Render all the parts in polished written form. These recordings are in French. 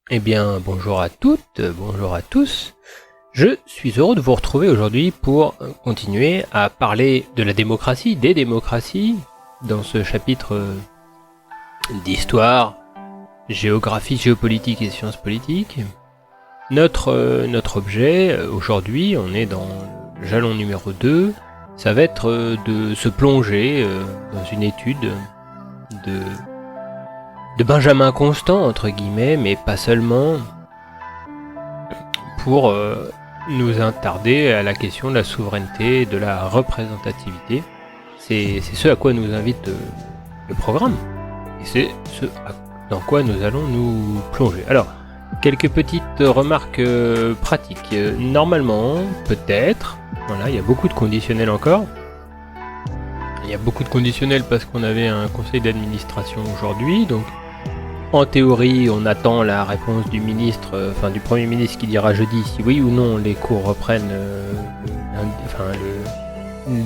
Eh bien, bonjour à toutes, bonjour à tous. Je suis heureux de vous retrouver aujourd'hui pour continuer à parler de la démocratie, des démocraties, dans ce chapitre d'histoire, géographie, géopolitique et sciences politiques. Notre objet, aujourd'hui, on est dans le jalon numéro 2, ça va être de se plonger dans une étude de Benjamin Constant, entre guillemets, mais pas seulement, pour nous attarder à la question de la souveraineté, de la représentativité. C'est ce à quoi nous invite le programme, et c'est ce dans quoi nous allons nous plonger. Alors, quelques petites remarques pratiques. Normalement, peut-être, voilà, il y a beaucoup de conditionnels encore. Il y a beaucoup de conditionnels parce qu'on avait un conseil d'administration aujourd'hui, donc en théorie, on attend la réponse du ministre, du Premier ministre qui dira jeudi si oui ou non les cours reprennent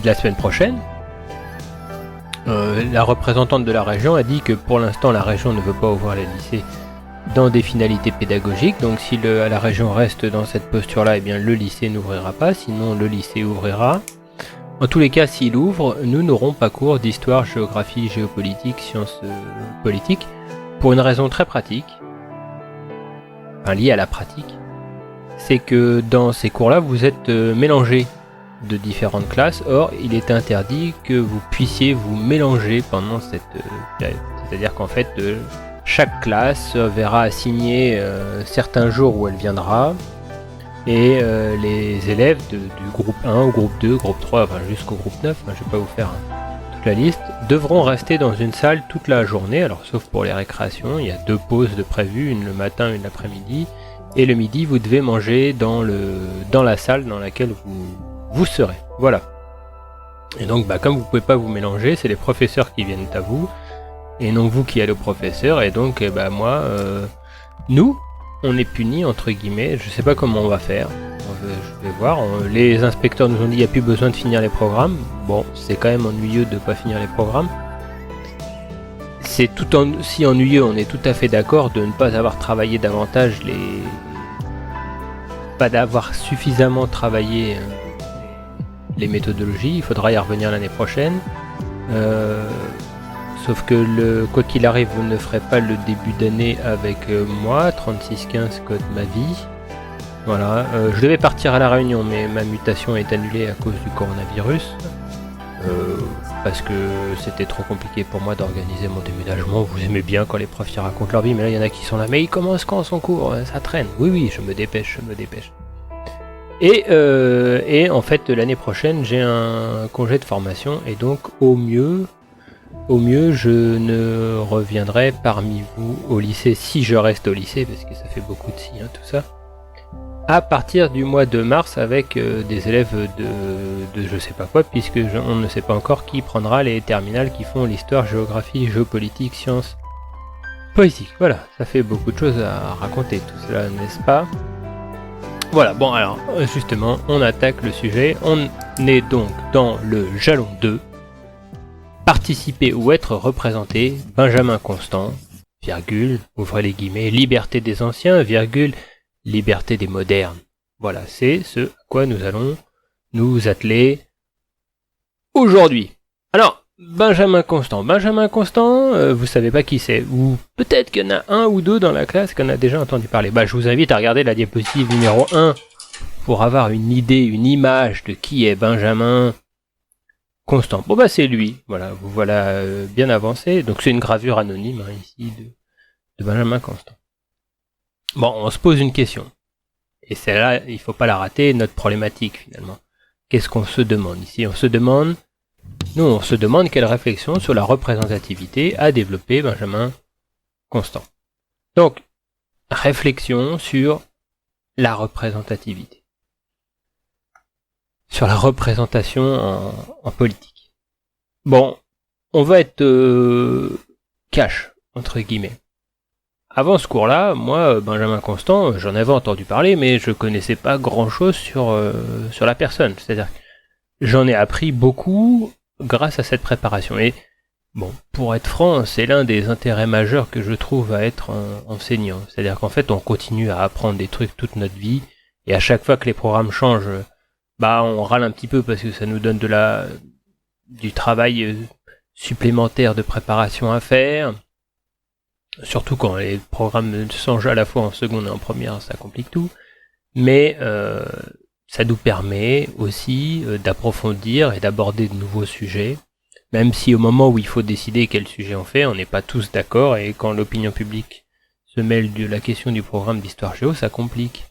la semaine prochaine. La représentante de la région a dit que pour l'instant la région ne veut pas ouvrir les lycées dans des finalités pédagogiques, donc si la région reste dans cette posture-là, eh bien le lycée n'ouvrira pas, sinon le lycée ouvrira. En tous les cas, s'il ouvre, nous n'aurons pas cours d'histoire, géographie, géopolitique, sciences politiques, pour une raison très pratique, liée à la pratique, c'est que dans ces cours-là, vous êtes mélangés de différentes classes. Or, il est interdit que vous puissiez vous mélanger pendant cette période. C'est-à-dire qu'en fait, chaque classe verra assigner certains jours où elle viendra, et les élèves du groupe 1 au groupe 2, groupe 3, jusqu'au groupe 9, je vais pas vous faire toute la liste, devront rester dans une salle toute la journée, alors sauf pour les récréations, il y a 2 pauses de prévues, une le matin, une l'après-midi, et le midi vous devez manger dans la salle dans laquelle vous serez. Voilà. Et donc comme vous pouvez pas vous mélanger, c'est les professeurs qui viennent à vous, et non vous qui allez au professeur, et donc nous, on est punis entre guillemets, je sais pas comment on va faire. Je vais voir, les inspecteurs nous ont dit qu'il n'y a plus besoin de finir les programmes. Bon, c'est quand même ennuyeux de ne pas finir les programmes. C'est si ennuyeux, on est tout à fait d'accord de ne pas avoir travaillé davantage pas d'avoir suffisamment travaillé les méthodologies, il faudra y revenir l'année prochaine. Sauf que quoi qu'il arrive, vous ne ferez pas le début d'année avec moi, 3615 code ma vie. Voilà, je devais partir à la Réunion, mais ma mutation est annulée à cause du coronavirus. Parce que c'était trop compliqué pour moi d'organiser mon déménagement. Vous aimez bien quand les profs y racontent leur vie, mais là il y en a qui sont là. Mais il commence quand son cours? Ça traîne. Oui, je me dépêche. Et en fait, l'année prochaine, j'ai un congé de formation, et donc au mieux, je ne reviendrai parmi vous au lycée, si je reste au lycée, parce que ça fait beaucoup de si, tout ça. À partir du mois de mars avec des élèves de je sais pas quoi, puisque on ne sait pas encore qui prendra les terminales qui font l'histoire, géographie, géopolitique, sciences politiques. Voilà, ça fait beaucoup de choses à raconter tout cela, n'est-ce pas? Voilà, bon alors, justement, on attaque le sujet. On est donc dans le jalon 2. Participer ou être représenté, Benjamin Constant, virgule, ouvrez les guillemets, liberté des anciens, virgule, liberté des modernes. Voilà, c'est ce à quoi nous allons nous atteler aujourd'hui. Alors, Benjamin Constant, vous savez pas qui c'est, ou peut-être qu'il y en a un ou deux dans la classe qu'on a déjà entendu parler. Je vous invite à regarder la diapositive numéro 1 pour avoir une idée, une image de qui est Benjamin Constant. Bon c'est lui, voilà, vous voilà bien avancé. Donc c'est une gravure anonyme ici de Benjamin Constant. Bon, on se pose une question. Et celle-là, il faut pas la rater, notre problématique finalement. Qu'est-ce qu'on se demande ici? On se demande quelle réflexion sur la représentativité a développé Benjamin Constant. Donc, réflexion sur la représentativité. Sur la représentation en politique. Bon, on va être cash, entre guillemets. Avant ce cours-là, moi, Benjamin Constant, j'en avais entendu parler, mais je connaissais pas grand-chose sur la personne. C'est-à-dire que j'en ai appris beaucoup grâce à cette préparation. Et Bon, pour être franc, c'est l'un des intérêts majeurs que je trouve à être enseignant. C'est-à-dire qu'en fait, on continue à apprendre des trucs toute notre vie, et à chaque fois que les programmes changent, on râle un petit peu parce que ça nous donne du travail supplémentaire de préparation à faire. Surtout quand les programmes changent à la fois en seconde et en première, ça complique tout. Mais ça nous permet aussi d'approfondir et d'aborder de nouveaux sujets. Même si au moment où il faut décider quel sujet on fait, on n'est pas tous d'accord, et quand l'opinion publique se mêle de la question du programme d'histoire géo, ça complique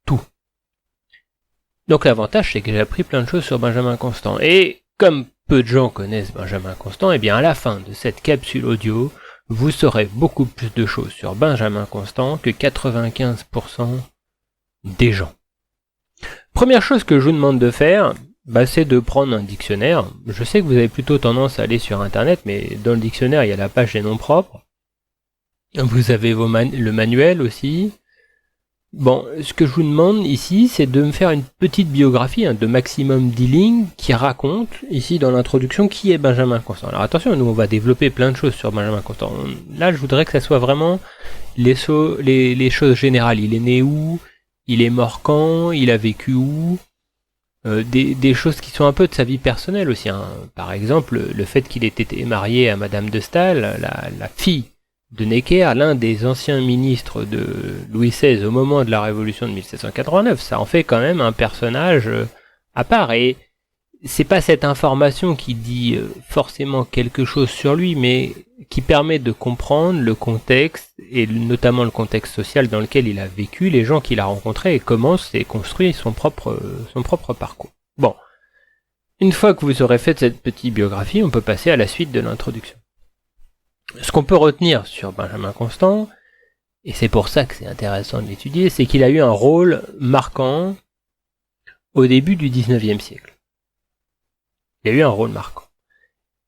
tout. Donc l'avantage, c'est que j'ai appris plein de choses sur Benjamin Constant. Et comme peu de gens connaissent Benjamin Constant, et bien à la fin de cette capsule audio, vous saurez beaucoup plus de choses sur Benjamin Constant que 95% des gens. Première chose que je vous demande de faire, c'est de prendre un dictionnaire. Je sais que vous avez plutôt tendance à aller sur internet, mais dans le dictionnaire, il y a la page des noms propres. Vous avez le manuel aussi. Bon, ce que je vous demande ici, c'est de me faire une petite biographie de maximum 10 lignes qui raconte, ici dans l'introduction, qui est Benjamin Constant. Alors attention, nous on va développer plein de choses sur Benjamin Constant. Là, je voudrais que ça soit vraiment les choses générales. Il est né où ? Il est mort quand ? Il a vécu où ? Des choses qui sont un peu de sa vie personnelle aussi. Par exemple, le fait qu'il ait été marié à Madame de Staël, la fille de Necker, l'un des anciens ministres de Louis XVI au moment de la Révolution de 1789, ça en fait quand même un personnage à part. Et c'est pas cette information qui dit forcément quelque chose sur lui, mais qui permet de comprendre le contexte, et notamment le contexte social dans lequel il a vécu, les gens qu'il a rencontrés, et comment s'est construit son propre parcours. Bon, une fois que vous aurez fait cette petite biographie, on peut passer à la suite de l'introduction. Ce qu'on peut retenir sur Benjamin Constant, et c'est pour ça que c'est intéressant de l'étudier, c'est qu'il a eu un rôle marquant au début du 19e siècle. Il a eu un rôle marquant.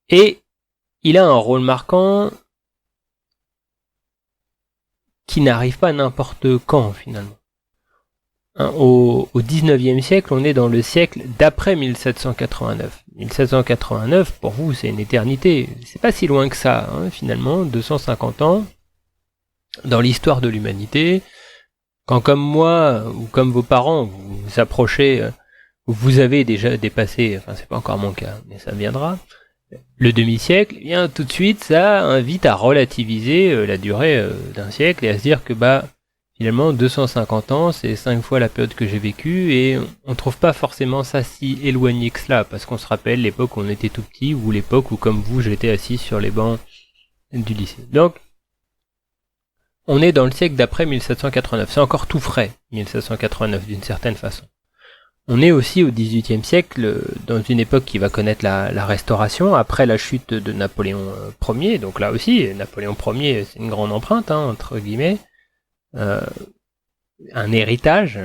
Et il a un rôle marquant qui n'arrive pas n'importe quand, finalement. Au 19e siècle, on est dans le siècle d'après 1789. 1789, pour vous, c'est une éternité. C'est pas si loin que ça, finalement, 250 ans dans l'histoire de l'humanité. Quand, comme moi, ou comme vos parents, vous vous approchez, vous avez déjà dépassé, enfin c'est pas encore mon cas, mais ça viendra, le demi-siècle, eh bien tout de suite, ça invite à relativiser la durée d'un siècle, et à se dire que finalement, 250 ans, c'est 5 fois la période que j'ai vécue, et on trouve pas forcément ça si éloigné que cela, parce qu'on se rappelle l'époque où on était tout petit, ou l'époque où, comme vous, j'étais assis sur les bancs du lycée. Donc, on est dans le siècle d'après 1789. C'est encore tout frais, 1789, d'une certaine façon. On est aussi au XVIIIe siècle, dans une époque qui va connaître la Restauration, après la chute de Napoléon Ier, donc là aussi, Napoléon Ier, c'est une grande empreinte, entre guillemets, un héritage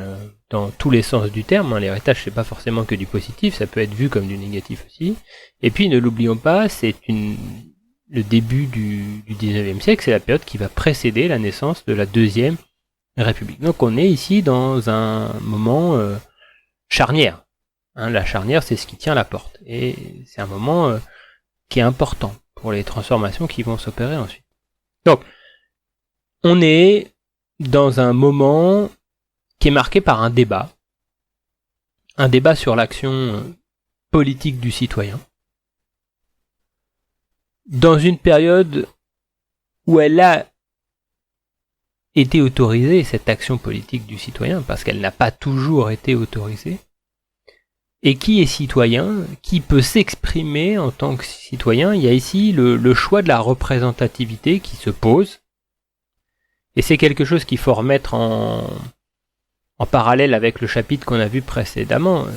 dans tous les sens du terme. L'héritage, c'est pas forcément que du positif, ça peut être vu comme du négatif aussi. Et puis ne l'oublions pas, c'est le début du 19e siècle, c'est la période qui va précéder la naissance de la Deuxième République. Donc on est ici dans un moment charnière. La charnière, c'est ce qui tient la porte, et c'est un moment qui est important pour les transformations qui vont s'opérer ensuite. Donc on est dans un moment qui est marqué par un débat sur l'action politique du citoyen, dans une période où elle a été autorisée, cette action politique du citoyen, parce qu'elle n'a pas toujours été autorisée. Et qui est citoyen, qui peut s'exprimer en tant que citoyen? Il y a ici le choix de la représentativité qui se pose. Et c'est quelque chose qu'il faut remettre en parallèle avec le chapitre qu'on a vu précédemment,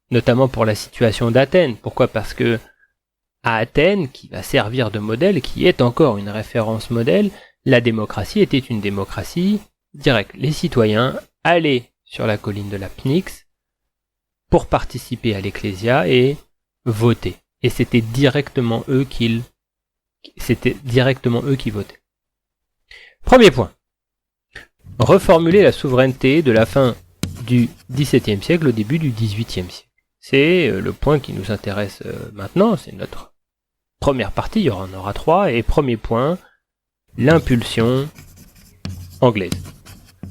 notamment pour la situation d'Athènes. Pourquoi ? Parce que à Athènes, qui va servir de modèle, qui est encore une référence modèle, la démocratie était une démocratie directe. Les citoyens allaient sur la colline de la Pnyx pour participer à l'Ecclésia et voter. Et c'était directement eux qui votaient. Premier point. Reformuler la souveraineté de la fin du XVIIe siècle au début du XVIIIe siècle. C'est le point qui nous intéresse maintenant, c'est notre première partie, il y en aura 3, et premier point, l'impulsion anglaise.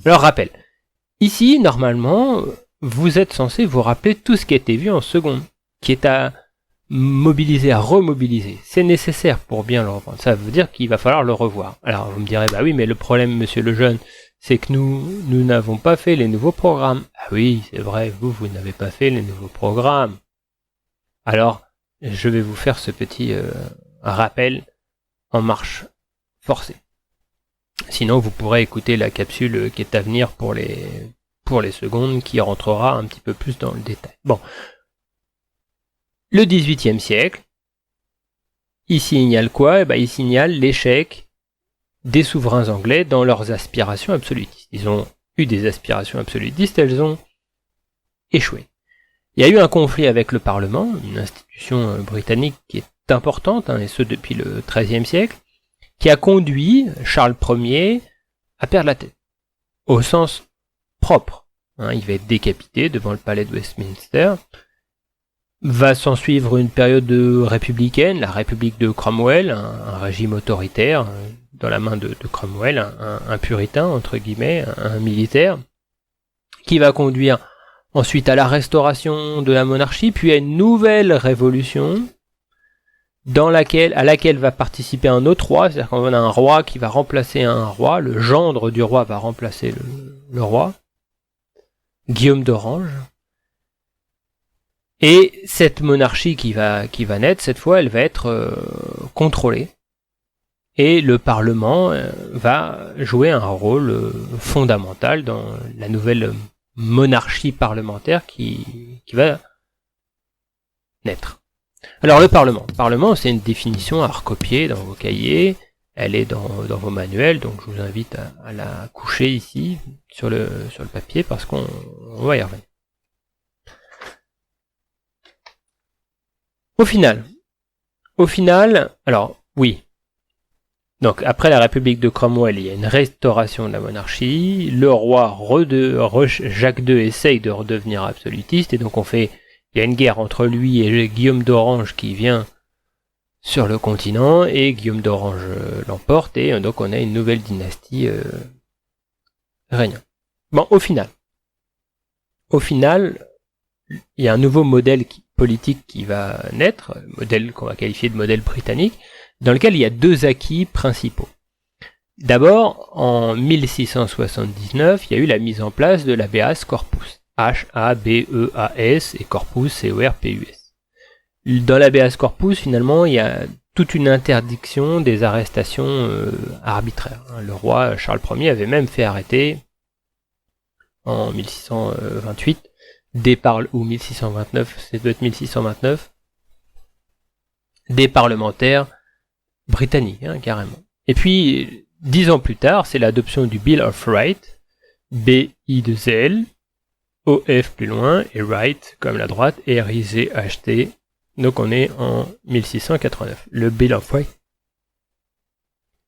Alors rappel, ici, normalement, vous êtes censé vous rappeler tout ce qui a été vu en seconde, qui est à mobiliser, à remobiliser. C'est nécessaire pour bien le reprendre. Ça veut dire qu'il va falloir le revoir. Alors vous me direz, bah oui, mais le problème, monsieur Lejeune, c'est que nous n'avons pas fait les nouveaux programmes. Ah oui, c'est vrai, vous n'avez pas fait les nouveaux programmes. Alors, je vais vous faire ce petit rappel en marche forcée. Sinon, vous pourrez écouter la capsule qui est à venir pour les secondes, qui rentrera un petit peu plus dans le détail. Bon. Le XVIIIe siècle, il signale quoi? Il signale l'échec des souverains anglais dans leurs aspirations absolutistes. Ils ont eu des aspirations absolutistes, elles ont échoué. Il y a eu un conflit avec le Parlement, une institution britannique qui est importante, et ce depuis le XIIIe siècle, qui a conduit Charles Ier à perdre la tête, au sens propre. Il va être décapité devant le palais de Westminster. Va s'en suivre une période républicaine, la République de Cromwell, un régime autoritaire dans la main de Cromwell, un puritain, entre guillemets, un militaire, qui va conduire ensuite à la restauration de la monarchie, puis à une nouvelle révolution, à laquelle va participer un autre roi, c'est-à-dire qu'on a un roi qui va remplacer un roi, le gendre du roi va remplacer le roi, Guillaume d'Orange. Et cette monarchie qui va naître, cette fois, elle va être contrôlée. Et le Parlement va jouer un rôle fondamental dans la nouvelle monarchie parlementaire qui va naître. Alors le Parlement. Parlement, c'est une définition à recopier dans vos cahiers. Elle est dans vos manuels, donc je vous invite à la coucher ici, sur le papier, parce qu'on va y revenir. Au final, alors, oui. Donc, après la République de Cromwell, il y a une restauration de la monarchie. Le roi Jacques II essaye de redevenir absolutiste, et donc il y a une guerre entre lui et Guillaume d'Orange qui vient sur le continent, et Guillaume d'Orange l'emporte, et donc on a une nouvelle dynastie régnant. Bon, au final, il y a un nouveau modèle politique qui va naître, modèle qu'on va qualifier de modèle britannique, dans lequel il y a deux acquis principaux. D'abord, en 1679, il y a eu la mise en place de l'habeas corpus, H-A-B-E-A-S, et corpus, C-O-R-P-U-S. Dans l'habeas corpus, finalement, il y a toute une interdiction des arrestations arbitraires. Le roi Charles Ier avait même fait arrêter, en 1628, ou 1629, c'est doit être 1629, des parlementaires britanniques, carrément. Et puis, 10 ans plus tard, c'est l'adoption du Bill of Rights, B-I-2-L, O-F plus loin, et Right, comme la droite, R-I-Z-H-T, donc on est en 1689. Le Bill of Rights,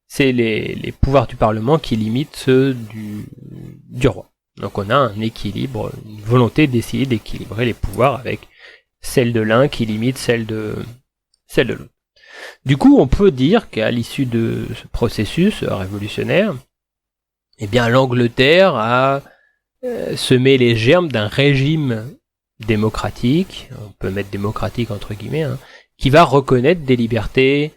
c'est les pouvoirs du Parlement qui limitent ceux du roi. Donc on a un équilibre, une volonté d'essayer d'équilibrer les pouvoirs avec celle de l'un qui limite celle de l'autre. Du coup, on peut dire qu'à l'issue de ce processus révolutionnaire, eh bien l'Angleterre a semé les germes d'un régime démocratique, on peut mettre démocratique entre guillemets, qui va reconnaître des libertés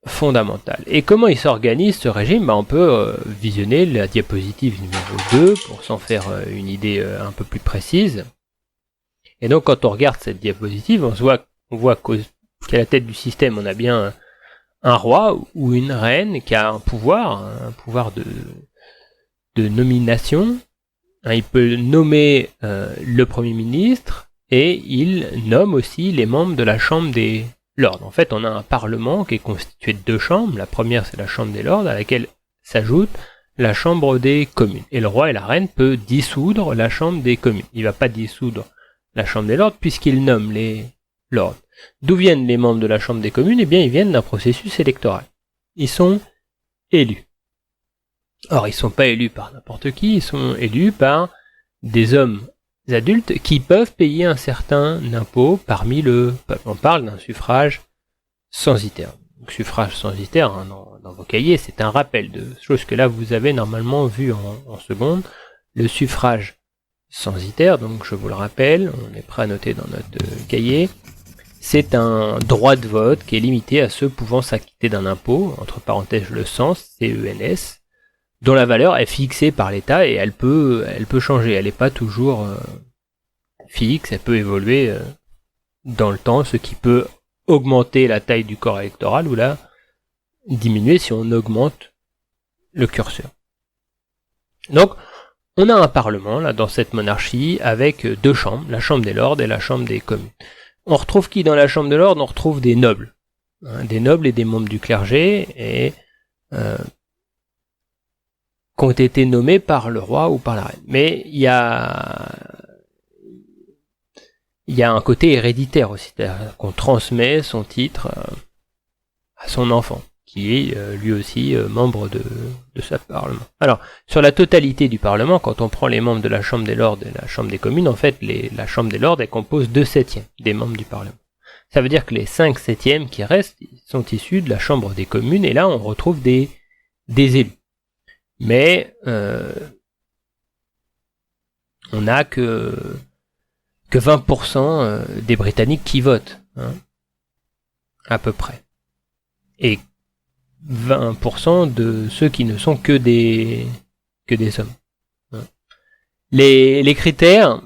fondamentale. Et comment il s'organise ce régime? On peut visionner la diapositive numéro 2 pour s'en faire une idée un peu plus précise. Et donc quand on regarde cette diapositive, on voit qu'à la tête du système, on a bien un roi ou une reine qui a un pouvoir de nomination. Il peut nommer le Premier ministre et il nomme aussi les membres de la Chambre des Lords. En fait, on a un parlement qui est constitué de deux chambres. La première, c'est la Chambre des Lords, à laquelle s'ajoute la Chambre des communes. Et le roi et la reine peuvent dissoudre la Chambre des communes. Il ne va pas dissoudre la Chambre des Lords puisqu'il nomme les Lords. D'où viennent les membres de la Chambre des communes? Eh bien, ils viennent d'un processus électoral. Ils sont élus. Or, ils ne sont pas élus par n'importe qui, ils sont élus par des hommes adultes qui peuvent payer un certain impôt parmi le peuple. On parle d'un suffrage censitaire. Donc, suffrage censitaire, hein, dans vos cahiers, c'est un rappel de choses que là vous avez normalement vu en seconde. Le suffrage censitaire, donc je vous le rappelle, on est prêt à noter dans notre cahier, c'est un droit de vote qui est limité à ceux pouvant s'acquitter d'un impôt, entre parenthèses le cens, C-E-N-S, dont la valeur est fixée par l'État et elle peut changer, elle n'est pas toujours fixe, elle peut évoluer dans le temps, ce qui peut augmenter la taille du corps électoral ou la diminuer si on augmente le curseur. Donc, on a un parlement là dans cette monarchie avec deux chambres, la chambre des lords et la chambre des communes. On retrouve qui dans la chambre de lords? On retrouve des nobles, des nobles et des membres du clergé et qui ont été nommés par le roi ou par la reine. Mais il y a un côté héréditaire aussi, c'est-à-dire qu'on transmet son titre à son enfant, qui est lui aussi membre de ce Parlement. Alors, sur la totalité du Parlement, quand on prend les membres de la Chambre des Lords et la Chambre des Communes, en fait, la Chambre des Lords, elle compose 2/7 des membres du Parlement. Ça veut dire que les 5/7 qui restent sont issus de la Chambre des Communes, et là, on retrouve des élus. Mais on n'a que 20% des Britanniques qui votent, hein, à peu près. Et 20% de ceux qui ne sont que des hommes. Les critères,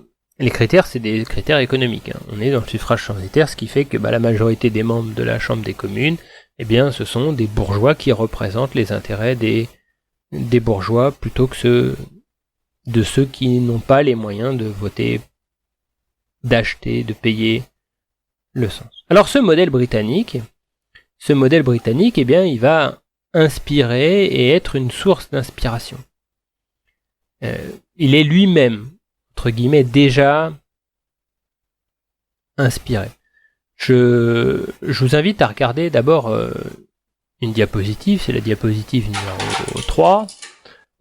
c'est des critères économiques. Hein. On est dans le suffrage censitaire, ce qui fait que la majorité des membres de la Chambre des communes, eh bien, ce sont des bourgeois qui représentent les intérêts des bourgeois plutôt que ceux qui n'ont pas les moyens de voter, d'acheter, de payer le cens. Alors ce modèle britannique, eh bien, il va inspirer et être une source d'inspiration. Il est lui-même, entre guillemets, déjà inspiré. Je vous invite à regarder d'abord une diapositive, c'est la diapositive numéro 3.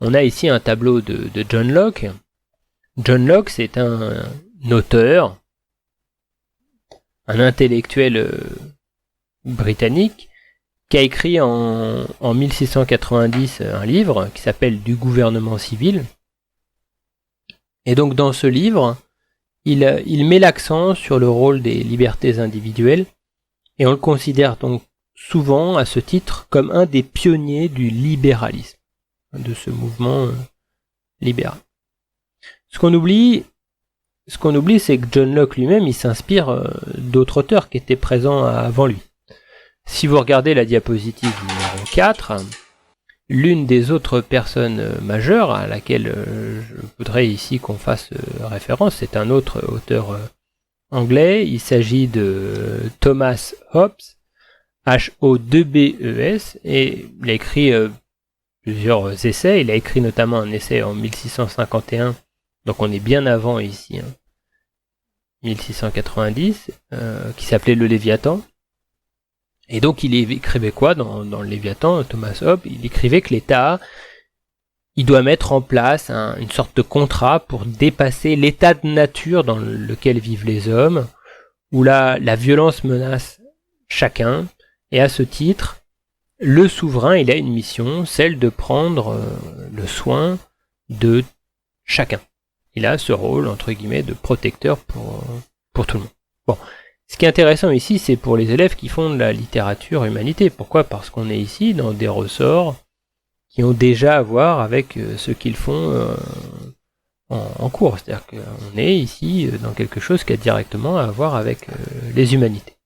On a ici un tableau de John Locke. John Locke, c'est un auteur, un intellectuel britannique, qui a écrit en 1690 un livre qui s'appelle Du gouvernement civil. Et donc dans ce livre, il met l'accent sur le rôle des libertés individuelles, et on le considère donc souvent à ce titre comme un des pionniers du libéralisme, de ce mouvement libéral. Ce qu'on oublie, c'est que John Locke lui-même, il s'inspire d'autres auteurs qui étaient présents avant lui. Si vous regardez la diapositive numéro 4, l'une des autres personnes majeures à laquelle je voudrais ici qu'on fasse référence, c'est un autre auteur anglais, il s'agit de Thomas Hobbes, H-O-2-B-E-S, et il a écrit plusieurs essais, il a écrit notamment un essai en 1651, donc on est bien avant ici, 1690, qui s'appelait Le Léviathan. Et donc il écrivait quoi dans le Léviathan, Thomas Hobbes? Il écrivait que l'État, il doit mettre en place une sorte de contrat pour dépasser l'état de nature dans lequel vivent les hommes, où la violence menace chacun, et à ce titre, le souverain, il a une mission, celle de prendre le soin de chacun. Il a ce rôle, entre guillemets, de protecteur pour tout le monde. Bon. Ce qui est intéressant ici, c'est pour les élèves qui font de la littérature humanité. Pourquoi? Parce qu'on est ici dans des ressorts qui ont déjà à voir avec ce qu'ils font en cours. C'est-à-dire qu'on est ici dans quelque chose qui a directement à voir avec les humanités.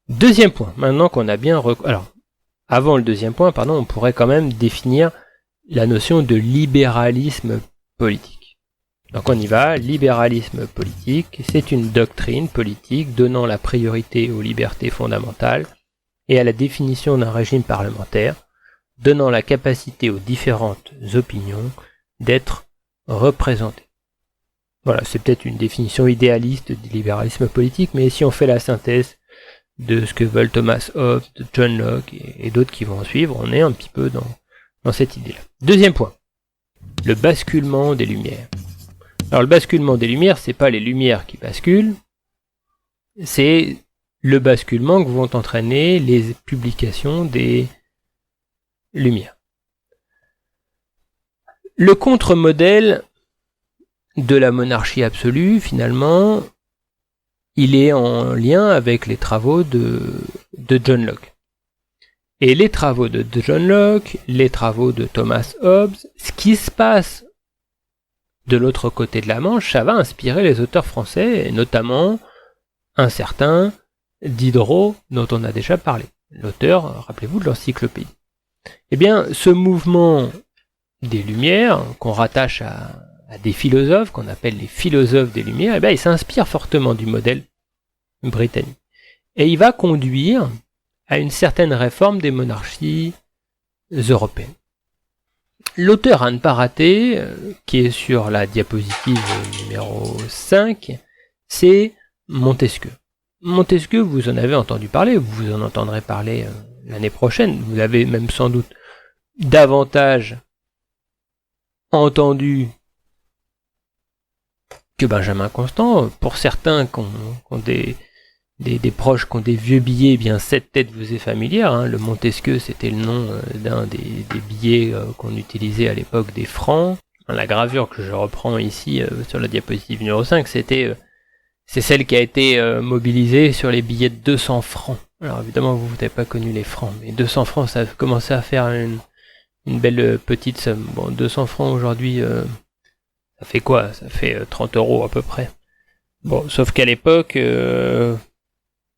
Deuxième point, maintenant qu'on a bien... Alors, avant le deuxième point, on pourrait quand même définir la notion de libéralisme politique. Donc on y va, libéralisme politique, c'est une doctrine politique donnant la priorité aux libertés fondamentales et à la définition d'un régime parlementaire, donnant la capacité aux différentes opinions d'être représentées. Voilà, c'est peut-être une définition idéaliste du libéralisme politique, mais si on fait la synthèse de ce que veulent Thomas Hobbes, John Locke et d'autres qui vont en suivre, on est un petit peu dans cette idée-là. Deuxième point, le basculement des Lumières. Alors le basculement des Lumières, c'est pas les Lumières qui basculent, c'est le basculement que vont entraîner les publications des Lumières. Le contre-modèle de la monarchie absolue, finalement, il est en lien avec les travaux de John Locke. Et les travaux de John Locke, les travaux de Thomas Hobbes, ce qui se passe de l'autre côté de la Manche, ça va inspirer les auteurs français, et notamment un certain Diderot, dont on a déjà parlé. L'auteur, rappelez-vous, de l'encyclopédie. Eh bien, ce mouvement des Lumières, qu'on rattache à des philosophes, qu'on appelle les philosophes des Lumières, eh bien, il s'inspire fortement du modèle britannique. Et il va conduire à une certaine réforme des monarchies européennes. L'auteur à ne pas rater, qui est sur la diapositive numéro 5, c'est Montesquieu. Montesquieu, vous en avez entendu parler, vous en entendrez parler l'année prochaine, vous l'avez même sans doute davantage entendu que Benjamin Constant. Pour certains qui ont des proches qui ont des vieux billets, eh bien cette tête vous est familière, hein. Le Montesquieu, c'était le nom d'un des billets qu'on utilisait à l'époque des francs. La gravure que je reprends ici sur la diapositive numéro 5, c'est celle qui a été mobilisée sur les billets de 200 francs. Alors évidemment, vous n'avez pas connu les francs, mais 200 francs, ça a commencé à faire une belle petite somme. Bon, 200 francs aujourd'hui, ça fait quoi? Ça fait 30 € à peu près. Bon, sauf qu'à l'époque,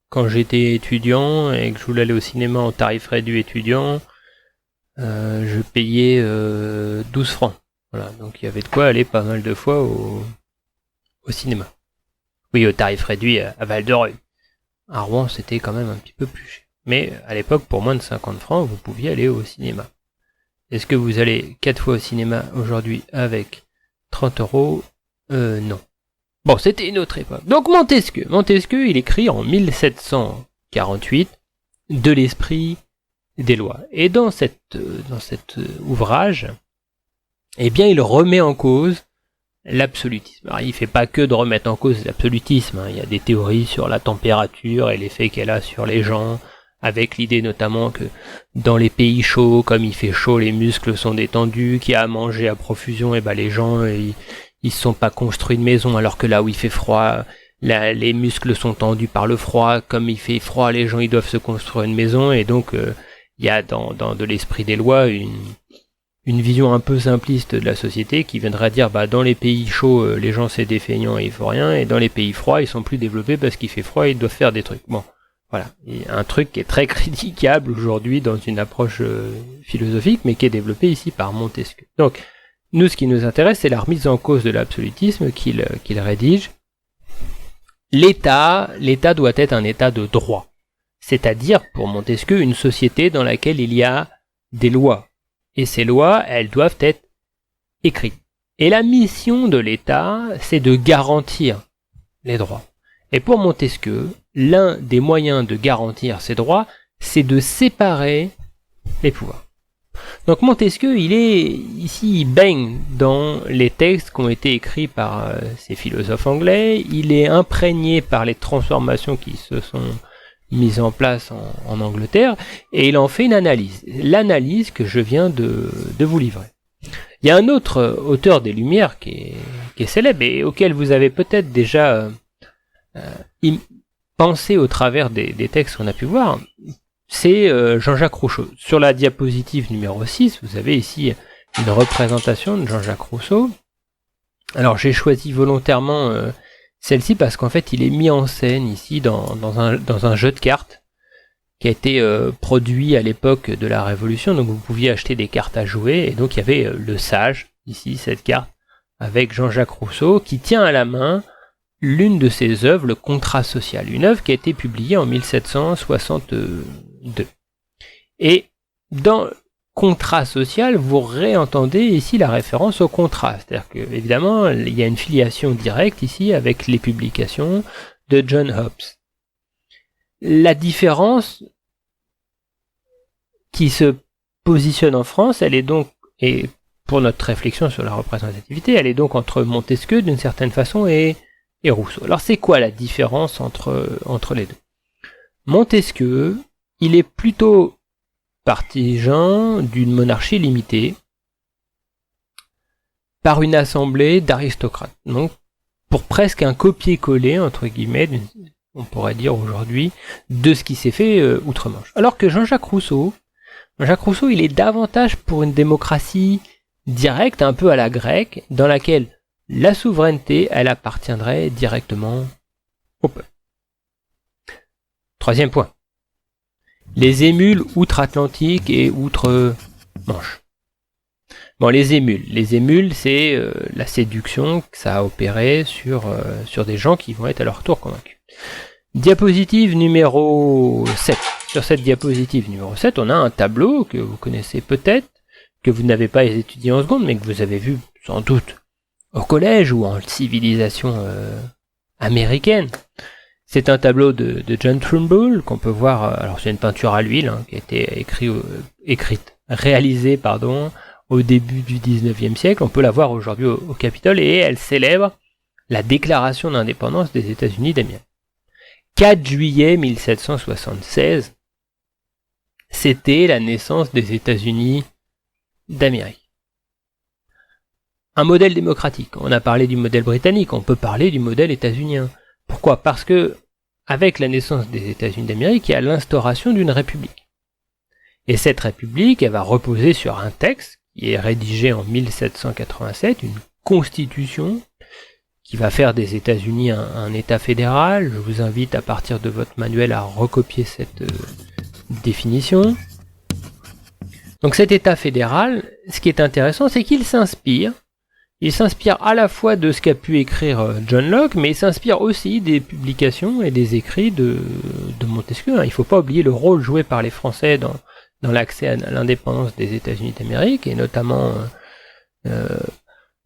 quand j'étais étudiant et que je voulais aller au cinéma en tarif réduit étudiant, je payais 12 francs. Voilà, donc il y avait de quoi aller pas mal de fois au cinéma. Oui, au tarif réduit à Val-de-Reuil. À Rouen, c'était quand même un petit peu plus cher. Mais à l'époque, pour moins de 50 francs, vous pouviez aller au cinéma. Est-ce que vous allez 4 fois au cinéma aujourd'hui avec 30 €? Non. Bon, c'était une autre époque. Donc Montesquieu, il écrit en 1748 de l'esprit des lois. Et dans cet ouvrage, eh bien, il remet en cause l'absolutisme. Alors, il fait pas que de remettre en cause l'absolutisme, hein. Il y a des théories sur la température et l'effet qu'elle a sur les gens, avec l'idée notamment que dans les pays chauds, comme il fait chaud, les muscles sont détendus, qu'il y a à manger à profusion, et ben les gens ils se sont pas construits de maison, alors que là où il fait froid, les muscles sont tendus par le froid. Comme il fait froid, les gens ils doivent se construire une maison, et donc il y a dans de l'esprit des lois une vision un peu simpliste de la société qui viendrait dire bah dans les pays chauds les gens c'est des feignants et ils font rien, et dans les pays froids ils sont plus développés parce qu'il fait froid et ils doivent faire des trucs. Bon, voilà, et un truc qui est très critiquable aujourd'hui dans une approche philosophique, mais qui est développé ici par Montesquieu. Donc nous, ce qui nous intéresse, c'est la remise en cause de l'absolutisme qu'il rédige. L'État doit être un État de droit, c'est-à-dire pour Montesquieu une société dans laquelle il y a des lois. Et ces lois, elles doivent être écrites. Et la mission de l'État, c'est de garantir les droits. Et pour Montesquieu, l'un des moyens de garantir ces droits, c'est de séparer les pouvoirs. Donc Montesquieu, il baigne dans les textes qui ont été écrits par ces philosophes anglais, il est imprégné par les transformations qui se sont mise en place en Angleterre, et il en fait une analyse. L'analyse que je viens de vous livrer. Il y a un autre auteur des Lumières qui est célèbre et auquel vous avez peut-être déjà pensé au travers des textes qu'on a pu voir, c'est Jean-Jacques Rousseau. Sur la diapositive numéro 6, vous avez ici une représentation de Jean-Jacques Rousseau. Alors j'ai choisi volontairement celle-ci parce qu'en fait il est mis en scène ici dans un jeu de cartes qui a été produit à l'époque de la Révolution, donc vous pouviez acheter des cartes à jouer, et donc il y avait le sage, ici cette carte, avec Jean-Jacques Rousseau, qui tient à la main l'une de ses œuvres, le Contrat social, une œuvre qui a été publiée en 1762. Et dans Contrat social, vous réentendez ici la référence au contrat, c'est-à-dire que évidemment il y a une filiation directe ici avec les publications de John Hobbes. La différence qui se positionne en France, elle est donc, et pour notre réflexion sur la représentativité, elle est donc entre Montesquieu d'une certaine façon et Rousseau. Alors c'est quoi la différence entre les deux? Montesquieu, il est plutôt partisan d'une monarchie limitée par une assemblée d'aristocrates. Donc, pour presque un copier-coller, entre guillemets, on pourrait dire aujourd'hui, de ce qui s'est fait outre-Manche. Alors que Jean-Jacques Rousseau, il est davantage pour une démocratie directe, un peu à la grecque, dans laquelle la souveraineté, elle appartiendrait directement au peuple. Troisième point. Les émules outre-Atlantique et outre-Manche. Bon, les émules, c'est la séduction que ça a opéré sur des gens qui vont être à leur tour convaincus. Diapositive numéro 7. Sur cette diapositive numéro 7, on a un tableau que vous connaissez peut-être, que vous n'avez pas étudié en seconde, mais que vous avez vu sans doute au collège ou en civilisation américaine. C'est un tableau de John Trumbull qu'on peut voir. Alors c'est une peinture à l'huile qui a été réalisée au début du 19e siècle. On peut la voir aujourd'hui au Capitole et elle célèbre la déclaration d'indépendance des États-Unis d'Amérique. 4 juillet 1776, c'était la naissance des États-Unis d'Amérique. Un modèle démocratique. On a parlé du modèle britannique, on peut parler du modèle états-unien. Pourquoi ? Parce que, avec la naissance des États-Unis d'Amérique, il y a l'instauration d'une république. Et cette république, elle va reposer sur un texte qui est rédigé en 1787, une constitution qui va faire des États-Unis un État fédéral. Je vous invite à partir de votre manuel à recopier cette définition. Donc cet État fédéral, ce qui est intéressant, c'est qu'il s'inspire. Il s'inspire à la fois de ce qu'a pu écrire John Locke, mais il s'inspire aussi des publications et des écrits de Montesquieu. Il ne faut pas oublier le rôle joué par les Français dans l'accès à l'indépendance des États-Unis d'Amérique, et notamment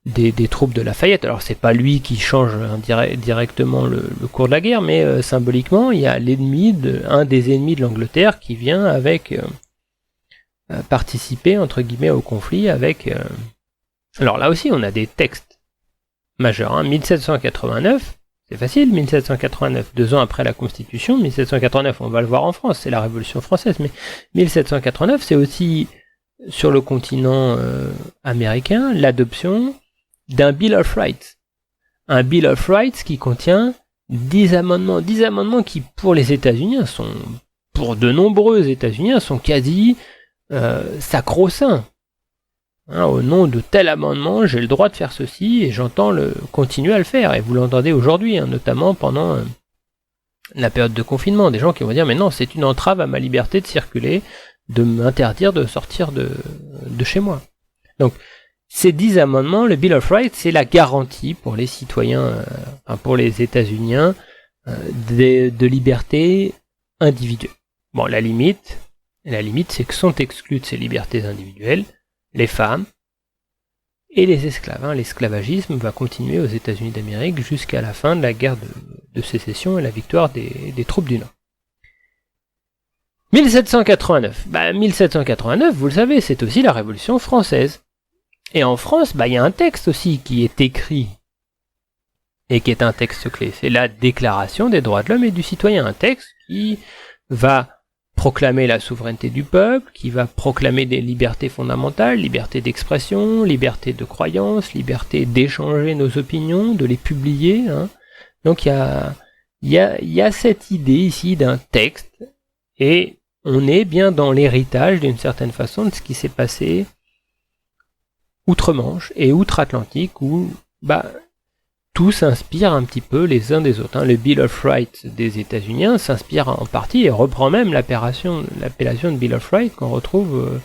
des troupes de Lafayette. Alors c'est pas lui qui change directement le cours de la guerre, mais symboliquement, il y a un des ennemis de l'Angleterre qui vient avec participer, entre guillemets, au conflit avec... Alors là aussi, on a des textes majeurs. 1789, c'est facile, 1789, 2 ans après la Constitution. 1789, on va le voir en France, c'est la Révolution française, mais 1789, c'est aussi, sur le continent américain, l'adoption d'un Bill of Rights. Un Bill of Rights qui contient 10 amendements. 10 amendements qui, pour les États-Unis, pour de nombreux États-Unis, sont quasi sacro-saints. Au nom de tel amendement, j'ai le droit de faire ceci et j'entends continuer à le faire. Et vous l'entendez aujourd'hui, notamment pendant la période de confinement. Des gens qui vont dire, mais non, c'est une entrave à ma liberté de circuler, de m'interdire de sortir de chez moi. Donc, ces 10 amendements, le Bill of Rights, c'est la garantie pour les citoyens, pour les États-Uniens, de liberté individuelle. Bon, la limite, c'est que sont exclues de ces libertés individuelles les femmes et les esclaves. L'esclavagisme va continuer aux États-Unis d'Amérique jusqu'à la fin de la guerre de sécession et la victoire des troupes du Nord. 1789. 1789, vous le savez, c'est aussi la Révolution française. Et en France, il y a un texte aussi qui est écrit et qui est un texte clé. C'est la Déclaration des droits de l'homme et du citoyen. Un texte qui va proclamer la souveraineté du peuple, qui va proclamer des libertés fondamentales, liberté d'expression, liberté de croyance, liberté d'échanger nos opinions, de les publier. Donc il y a cette idée ici d'un texte, et on est bien dans l'héritage d'une certaine façon de ce qui s'est passé outre-Manche et outre-Atlantique, où tout s'inspire un petit peu les uns des autres. Le Bill of Rights des États-Unis s'inspire en partie et reprend même l'appellation de Bill of Rights qu'on retrouve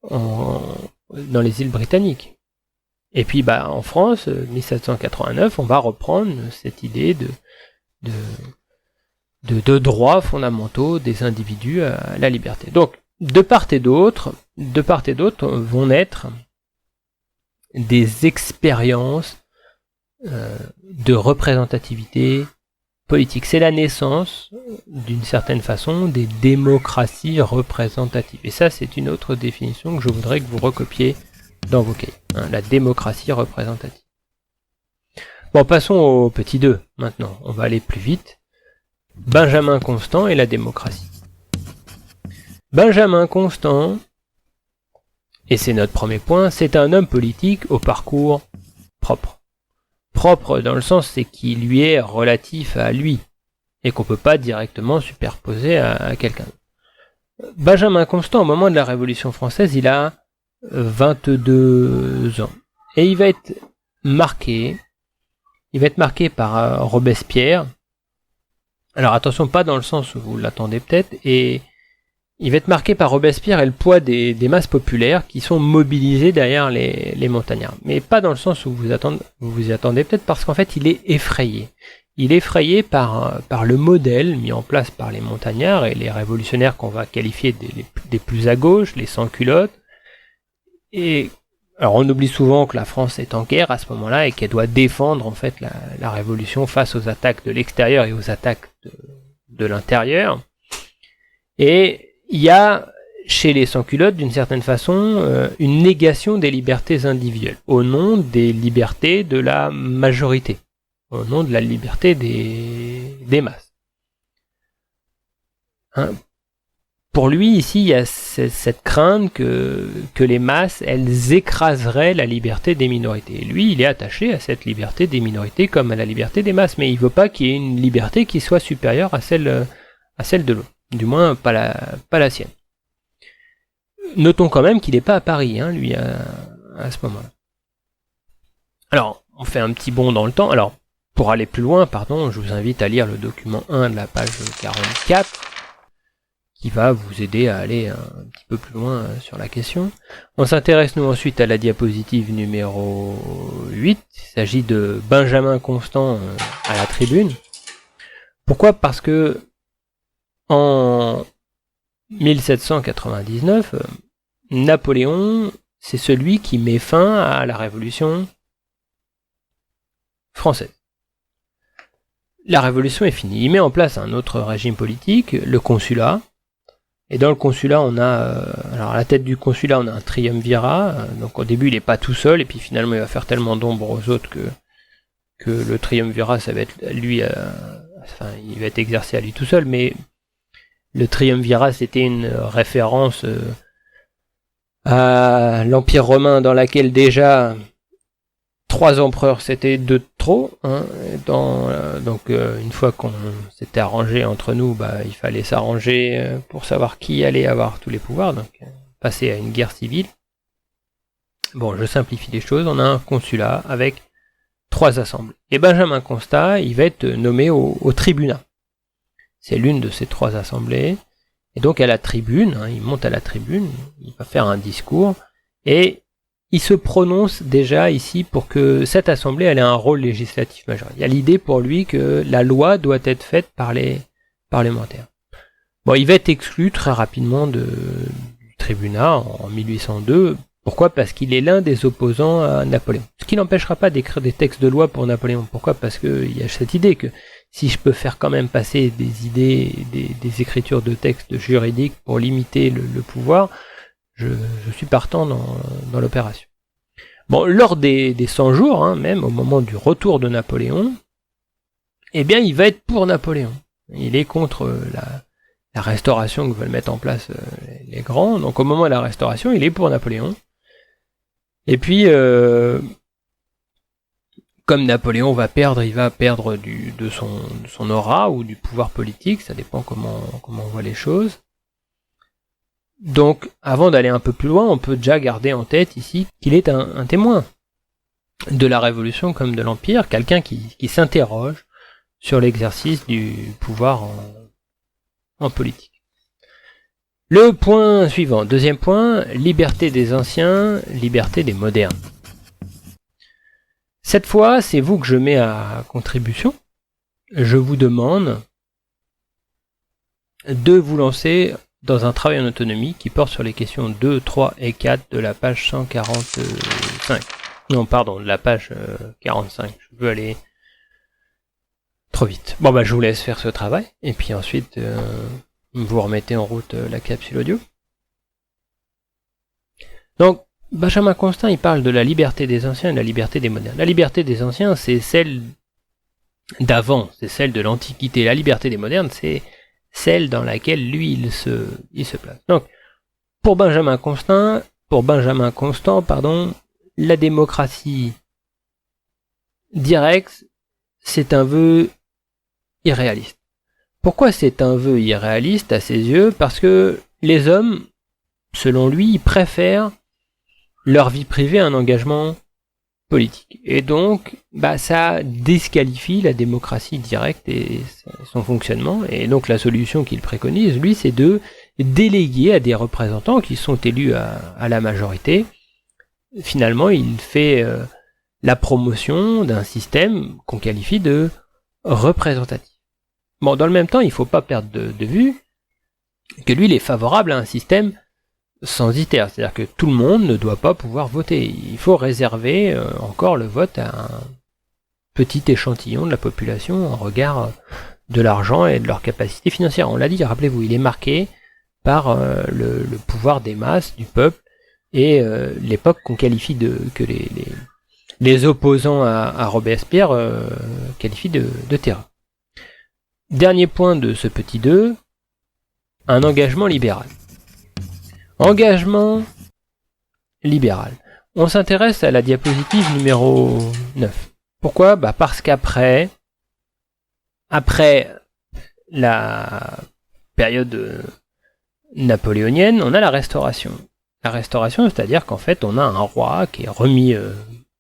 dans les îles britanniques. Et puis en France, 1789, on va reprendre cette idée de droits fondamentaux des individus à la liberté. Donc, de part et d'autre vont naître des expériences de représentativité politique. C'est la naissance, d'une certaine façon, des démocraties représentatives. Et ça, c'est une autre définition que je voudrais que vous recopiez dans vos cahiers. La démocratie représentative. Bon, passons au petit 2, maintenant. On va aller plus vite. Benjamin Constant et la démocratie. Benjamin Constant, et c'est notre premier point, c'est un homme politique au parcours propre. Propre dans le sens c'est qu'il lui est relatif à lui et qu'on peut pas directement superposer à quelqu'un. Benjamin Constant, au moment de la Révolution française, il a 22 ans et il va être marqué par Robespierre. Alors attention, pas dans le sens où vous l'attendez peut-être, et il va être marqué par Robespierre et le poids des masses populaires qui sont mobilisées derrière les montagnards. Mais pas dans le sens où vous vous y attendez peut-être, parce qu'en fait il est effrayé. Il est effrayé par le modèle mis en place par les montagnards et les révolutionnaires qu'on va qualifier des plus à gauche, les sans-culottes. Et alors on oublie souvent que la France est en guerre à ce moment-là et qu'elle doit défendre en fait la révolution face aux attaques de l'extérieur et aux attaques de l'intérieur. Et il y a chez les sans-culottes, d'une certaine façon, une négation des libertés individuelles, au nom des libertés de la majorité, au nom de la liberté des masses. Hein? Pour lui, ici, il y a cette crainte que les masses, elles écraseraient la liberté des minorités. Et lui, il est attaché à cette liberté des minorités comme à la liberté des masses, mais il ne veut pas qu'il y ait une liberté qui soit supérieure à celle de l'autre. Du moins, pas la sienne. Notons quand même qu'il n'est pas à Paris, hein, lui, à ce moment-là. Alors, on fait un petit bond dans le temps. Alors, pour aller plus loin, je vous invite à lire le document 1 de la page 44, qui va vous aider à aller un petit peu plus loin sur la question. On s'intéresse, nous, ensuite à la diapositive numéro 8. Il s'agit de Benjamin Constant à la tribune. Pourquoi ? Parce que en 1799, Napoléon, c'est celui qui met fin à la Révolution française. La Révolution est finie. Il met en place un autre régime politique, le consulat. Et dans le consulat, on a, alors à la tête du consulat, on a un triumvirat. Donc au début, il n'est pas tout seul, et puis finalement, il va faire tellement d'ombre aux autres que le triumvirat, ça va être lui, il va être exercé à lui tout seul, mais le triumvirat, c'était une référence à l'Empire romain dans laquelle déjà 3 empereurs c'était 2 de trop. Hein, donc une fois qu'on s'était arrangé entre nous, il fallait s'arranger pour savoir qui allait avoir tous les pouvoirs, donc passer à une guerre civile. Bon, je simplifie les choses, on a un consulat avec 3 assemblées. Et Benjamin Constant, il va être nommé au tribunat. C'est l'une de ces 3 assemblées. Et donc à la tribune, il monte à la tribune, il va faire un discours, et il se prononce déjà ici pour que cette assemblée ait un rôle législatif majeur. Il y a l'idée pour lui que la loi doit être faite par les parlementaires. Bon, il va être exclu très rapidement du tribunat en 1802. Pourquoi ? Parce qu'il est l'un des opposants à Napoléon. Ce qui n'empêchera pas d'écrire des textes de loi pour Napoléon. Pourquoi ? Parce qu'il y a cette idée que si je peux faire quand même passer des idées, des écritures de textes juridiques pour limiter le pouvoir, je suis partant dans l'opération. Bon, lors des 100 jours, même au moment du retour de Napoléon, eh bien, il va être pour Napoléon. Il est contre la restauration que veulent mettre en place les grands. Donc au moment de la restauration, il est pour Napoléon. Et puis, comme Napoléon va perdre, il va perdre de son aura ou du pouvoir politique, ça dépend comment on voit les choses. Donc, avant d'aller un peu plus loin, on peut déjà garder en tête ici qu'il est un témoin de la Révolution comme de l'Empire, quelqu'un qui s'interroge sur l'exercice du pouvoir en politique. Le point suivant, deuxième point, liberté des anciens, liberté des modernes. Cette fois, c'est vous que je mets à contribution. Je vous demande de vous lancer dans un travail en autonomie qui porte sur les questions 2, 3 et 4 de la page 145. Non, pardon, de la page 45. Je veux aller trop vite. Bon, je vous laisse faire ce travail. Et puis ensuite, vous remettez en route la capsule audio. Donc, Benjamin Constant, il parle de la liberté des anciens et de la liberté des modernes. La liberté des anciens, c'est celle d'avant, c'est celle de l'Antiquité. La liberté des modernes, c'est celle dans laquelle lui, il se place. Donc, pour Benjamin Constant, la démocratie directe, c'est un vœu irréaliste. Pourquoi c'est un vœu irréaliste à ses yeux? Parce que les hommes, selon lui, préfèrent leur vie privée à un engagement politique. Et donc, ça disqualifie la démocratie directe et son fonctionnement. Et donc, la solution qu'il préconise, lui, c'est de déléguer à des représentants qui sont élus à la majorité. Finalement, il fait la promotion d'un système qu'on qualifie de représentatif. Bon, dans le même temps, il ne faut pas perdre de vue que lui, il est favorable à un système censitaire, c'est-à-dire que tout le monde ne doit pas pouvoir voter. Il faut réserver encore le vote à un petit échantillon de la population en regard de l'argent et de leur capacité financière. On l'a dit, rappelez-vous, il est marqué par le pouvoir des masses, du peuple, et l'époque qu'on qualifie que les opposants à Robespierre qualifient de terreur. Dernier point de ce petit 2, un engagement libéral. Engagement libéral. On s'intéresse à la diapositive numéro 9. Pourquoi? Parce qu'après la période napoléonienne, on a la Restauration. La Restauration, c'est-à-dire qu'en fait, on a un roi qui est remis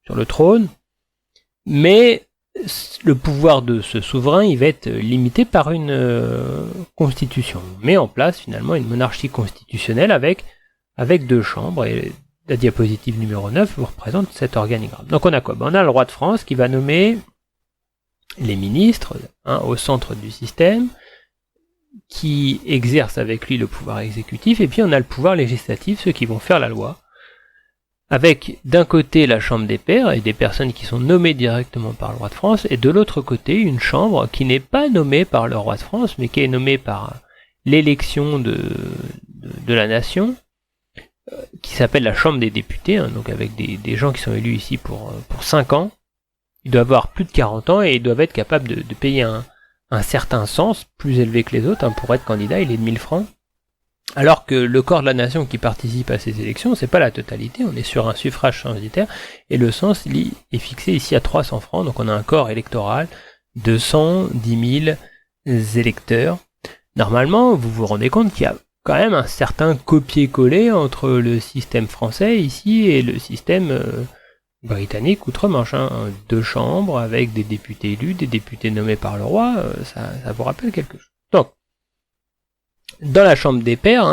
sur le trône, mais le pouvoir de ce souverain, il va être limité par une constitution. On met en place finalement une monarchie constitutionnelle avec 2 chambres, et la diapositive numéro 9 vous représente cet organigramme. Donc on a quoi? On a le roi de France qui va nommer les ministres au centre du système, qui exercent avec lui le pouvoir exécutif, et puis on a le pouvoir législatif, ceux qui vont faire la loi, avec d'un côté la chambre des pairs et des personnes qui sont nommées directement par le roi de France, et de l'autre côté une chambre qui n'est pas nommée par le roi de France, mais qui est nommée par l'élection de la nation, qui s'appelle la chambre des députés, donc avec des gens qui sont élus ici pour 5 ans. Ils doivent avoir plus de 40 ans et ils doivent être capables de payer un certain cens, plus élevé que les autres, pour être candidat, il est de 1000 francs. Alors que le corps de la nation qui participe à ces élections, c'est pas la totalité, on est sur un suffrage censitaire, et le cens est fixé ici à 300 francs, donc on a un corps électoral de 110 000 électeurs. Normalement, vous vous rendez compte qu'il y a quand même un certain copier-coller entre le système français ici et le système britannique outre-Manche. 2 chambres avec des députés élus, des députés nommés par le roi, ça vous rappelle quelque chose. Donc, dans la chambre des pairs,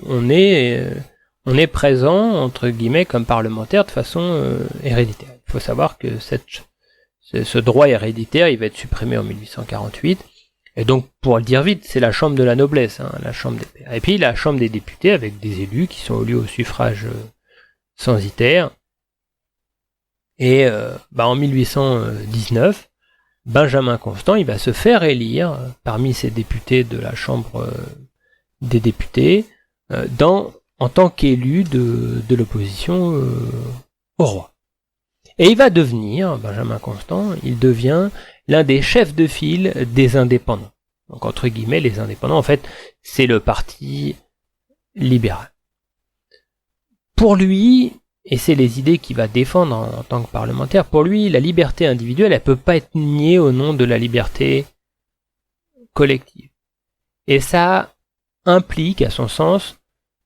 on est présent, entre guillemets, comme parlementaire de façon héréditaire. Il faut savoir que ce droit héréditaire, il va être supprimé en 1848. Et donc, pour le dire vite, c'est la chambre de la noblesse, la chambre des pairs. Et puis, la chambre des députés, avec des élus qui sont élus au suffrage censitaire. Et en 1819, Benjamin Constant, il va se faire élire parmi ces députés de la chambre des députés en tant qu'élu de l'opposition au roi. Et il va devenir, Benjamin Constant, il devient l'un des chefs de file des indépendants. Donc entre guillemets, les indépendants, en fait, c'est le parti libéral. Pour lui, et c'est les idées qu'il va défendre en tant que parlementaire, pour lui, la liberté individuelle, elle peut pas être niée au nom de la liberté collective. Et ça implique, à son sens,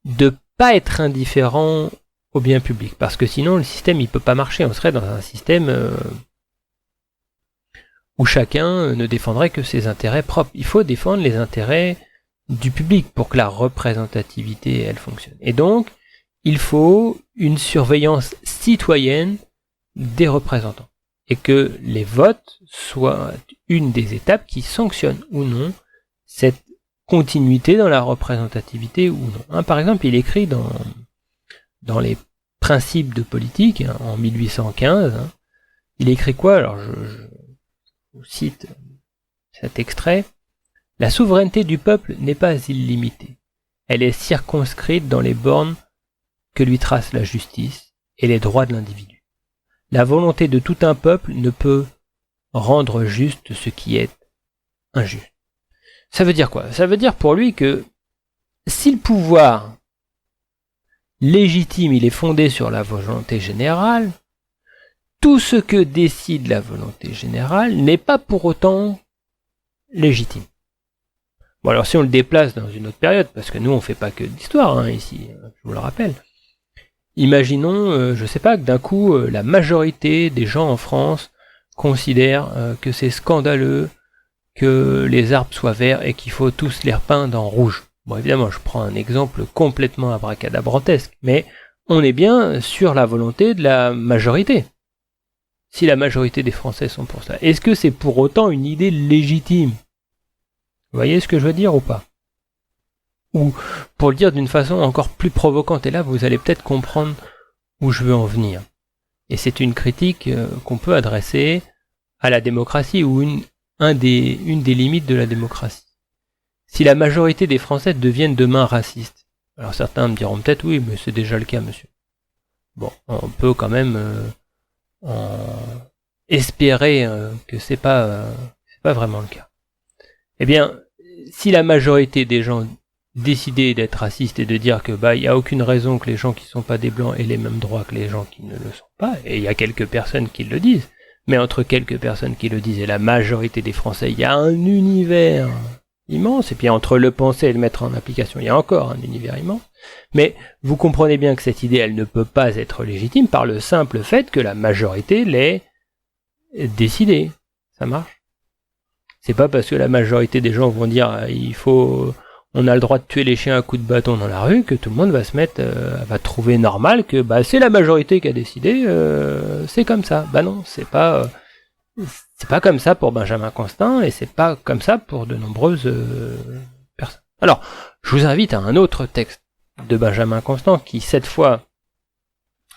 de pas être indifférent au bien public, parce que sinon le système il peut pas marcher, on serait dans un système où chacun ne défendrait que ses intérêts propres. Il faut défendre les intérêts du public pour que la représentativité elle fonctionne. Et donc il faut une surveillance citoyenne des représentants, et que les votes soient une des étapes qui sanctionnent ou non cette continuité dans la représentativité ou non. Par exemple, il écrit dans les principes de politique, en 1815, il écrit quoi? Alors je vous cite cet extrait. La souveraineté du peuple n'est pas illimitée. Elle est circonscrite dans les bornes que lui trace la justice et les droits de l'individu. La volonté de tout un peuple ne peut rendre juste ce qui est injuste. Ça veut dire quoi? Ça veut dire pour lui que si le pouvoir légitime, il est fondé sur la volonté générale, tout ce que décide la volonté générale n'est pas pour autant légitime. Bon, alors si on le déplace dans une autre période, parce que nous on fait pas que d'histoire ici, je vous le rappelle. Imaginons, je sais pas, que d'un coup la majorité des gens en France considèrent que c'est scandaleux que les arbres soient verts et qu'il faut tous les repeindre en rouge. Bon, évidemment, je prends un exemple complètement abracadabrantesque, mais on est bien sur la volonté de la majorité. Si la majorité des Français sont pour ça, est-ce que c'est pour autant une idée légitime? Vous voyez ce que je veux dire ou pas? Ou, pour le dire d'une façon encore plus provocante, et là vous allez peut-être comprendre où je veux en venir. Et c'est une critique qu'on peut adresser à la démocratie, ou une des limites de la démocratie. Si la majorité des Français deviennent demain racistes, alors certains me diront peut-être oui, mais c'est déjà le cas, monsieur. Bon, on peut quand même espérer que c'est pas vraiment le cas. Eh bien, si la majorité des gens décidaient d'être racistes et de dire que il y a aucune raison que les gens qui sont pas des blancs aient les mêmes droits que les gens qui ne le sont pas, et il y a quelques personnes qui le disent, mais entre quelques personnes qui le disent et la majorité des Français, il y a un univers immense, et puis entre le penser et le mettre en application, il y a encore un univers immense. Mais vous comprenez bien que cette idée, elle ne peut pas être légitime par le simple fait que la majorité l'ait décidée. Ça marche? C'est pas parce que la majorité des gens vont dire on a le droit de tuer les chiens à coups de bâton dans la rue que tout le monde va se mettre, va trouver normal que c'est la majorité qui a décidé, c'est comme ça. Non, c'est pas comme ça pour Benjamin Constant, et c'est pas comme ça pour de nombreuses personnes. Alors, je vous invite à un autre texte de Benjamin Constant qui, cette fois,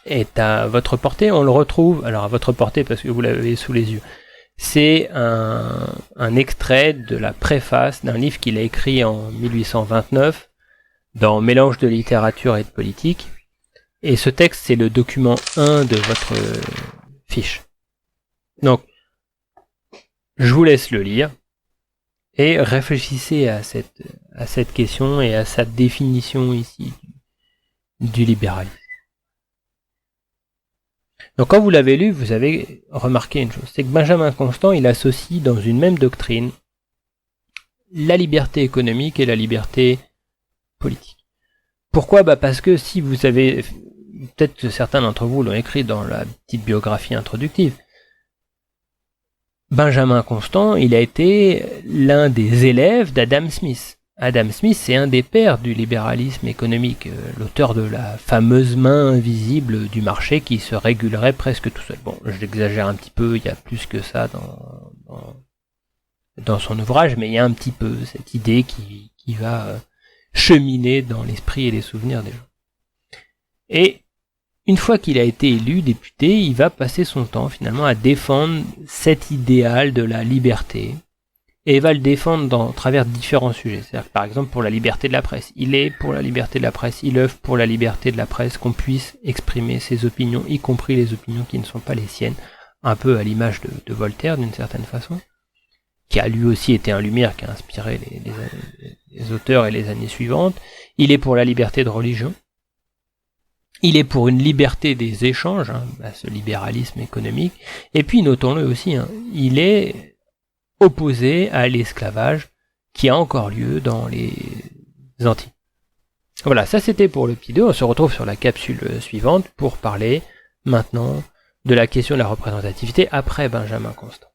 est à votre portée. On le retrouve, alors à votre portée parce que vous l'avez sous les yeux. C'est un extrait de la préface d'un livre qu'il a écrit en 1829 dans Mélange de littérature et de politique. Et ce texte, c'est le document 1 de votre fiche. Donc, je vous laisse le lire et réfléchissez à cette question et à sa définition ici du libéralisme. Donc quand vous l'avez lu, vous avez remarqué une chose, c'est que Benjamin Constant, il associe dans une même doctrine la liberté économique et la liberté politique. Pourquoi? Parce que si vous avez, peut-être que certains d'entre vous l'ont écrit dans la petite biographie introductive, Benjamin Constant, il a été l'un des élèves d'Adam Smith. Adam Smith, c'est un des pères du libéralisme économique, l'auteur de la fameuse main invisible du marché qui se régulerait presque tout seul. Bon, je l'exagère un petit peu, il y a plus que ça dans son ouvrage, mais il y a un petit peu cette idée qui va cheminer dans l'esprit et les souvenirs des gens. Et une fois qu'il a été élu député, il va passer son temps finalement à défendre cet idéal de la liberté, et il va le défendre à travers différents sujets. C'est-à-dire que, par exemple, pour la liberté de la presse. Il est pour la liberté de la presse, il œuvre pour la liberté de la presse, qu'on puisse exprimer ses opinions, y compris les opinions qui ne sont pas les siennes, un peu à l'image de Voltaire d'une certaine façon, qui a lui aussi été un lumière qui a inspiré les auteurs et les années suivantes. Il est pour la liberté de religion. Il est pour une liberté des échanges, ce libéralisme économique. Et puis, notons-le aussi, il est opposé à l'esclavage qui a encore lieu dans les Antilles. Voilà, ça c'était pour le petit 2. On se retrouve sur la capsule suivante pour parler maintenant de la question de la représentativité après Benjamin Constant.